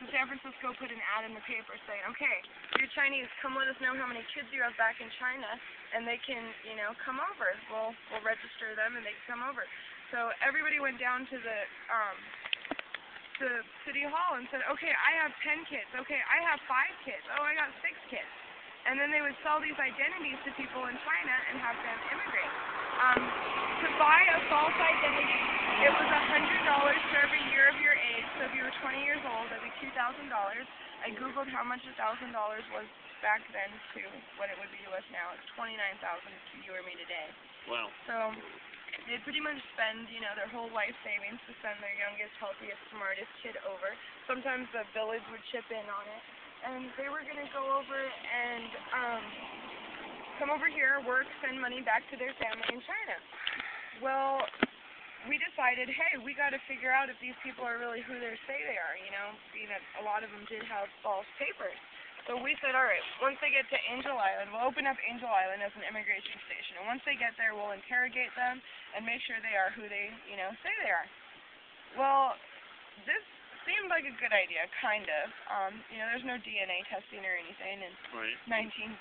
So San Francisco put an ad in the paper saying, okay, you're Chinese, come let us know how many kids you have back in China, and they can, you know, come over. We'll register them, and they can come over. So everybody went down to the City Hall and said, okay, I have 10 kids. Okay, I have 5 kids. Oh, I got 6 kids. And then they would sell these identities to people in China and have them immigrate. To buy a false identity, it was $100 for every year of your age. So if you were 20 years old, that'd be $2,000. I googled how much $1,000 was back then to what it would be to us now. It's $29,000 to you or me today. Wow. So they pretty much spend, you know, their whole life savings to send their youngest, healthiest, smartest kid over. Sometimes the village would chip in on it. And they were going to go over and come over here, work, send money back to their family in China. Well, we decided, hey, we got to figure out if these people are really who they say they are, you know, being that a lot of them did have false papers. So we said, all right, once they get to Angel Island, we'll open up Angel Island as an immigration station. And once they get there, we'll interrogate them and make sure they are who they, you know, say they are. Well, this seemed like a good idea, kind of. You know, there's no DNA testing or anything in 1910,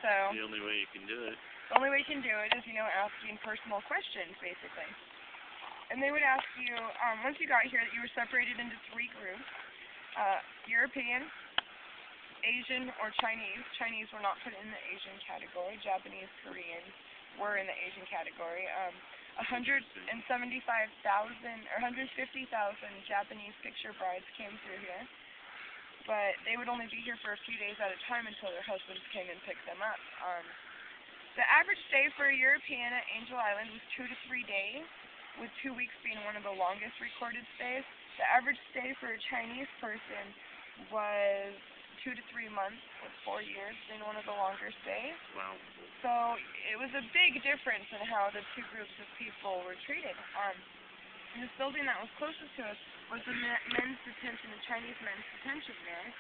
so the only way you can do it. The only way you can do it is, you know, asking personal questions, basically. And they would ask you, once you got here, that you were separated into 3 groups, European, Asian, or Chinese. Chinese were not put in the Asian category. Japanese, Korean were in the Asian category. 175,000 or 150,000 Japanese picture brides came through here, but they would only be here for a few days at a time until their husbands came and picked them up. The average stay for a European at Angel Island was 2 to 3 days, with 2 weeks being one of the longest recorded stays. The average stay for a Chinese person was 2 to 3 months, with 4 years being one of the longer stays. Wow. So it was a big difference in how the 2 groups of people were treated. This building that was closest to us was the men's detention, the Chinese men's detention there.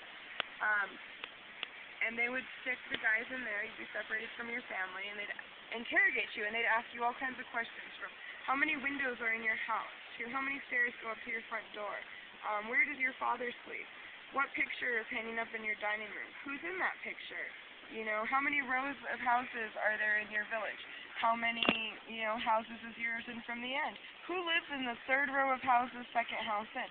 And they would stick the guys in there. You'd be separated from your family, and they'd interrogate you, and they'd ask you all kinds of questions, from how many windows are in your house, to how many stairs go up to your front door, where does your father sleep, what picture is hanging up in your dining room, who's in that picture, you know, how many rows of houses are there in your village, how many, you know, houses is yours in from the end, who lives in the 3rd row of houses, 2nd house in.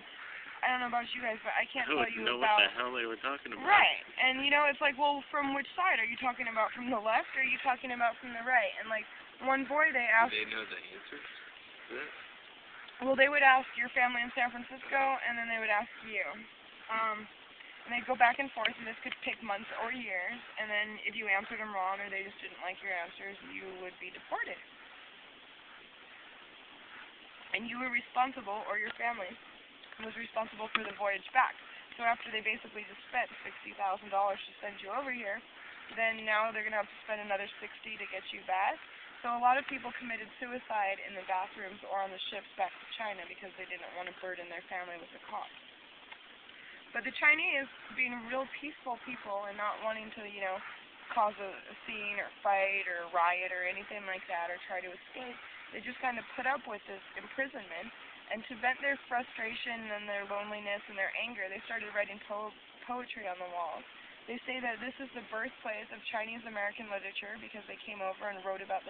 I don't know about you guys, but I can't tell you know about... what the hell they were talking about. Right, and you know, it's like, well, from which side? Are you talking about from the left, or are you talking about from the right? And like, one boy they asked... Do they know the answers to that? Well, they would ask your family in San Francisco, and then they would ask you. And they'd go back and forth, and this could take months or years, and then if you answered them wrong, or they just didn't like your answers, you would be deported. And you were responsible, or your family was responsible for the voyage back. So after they basically just spent $60,000 to send you over here, then now they're going to have to spend another $60,000 to get you back. So a lot of people committed suicide in the bathrooms or on the ships back to China because they didn't want to burden their family with the cost. But the Chinese, being real peaceful people and not wanting to, you know, cause a scene or fight or riot or anything like that or try to escape, they just kind of put up with this imprisonment. And to vent their frustration and their loneliness and their anger, they started writing poetry on the walls. They say that this is the birthplace of Chinese American literature because they came over and wrote about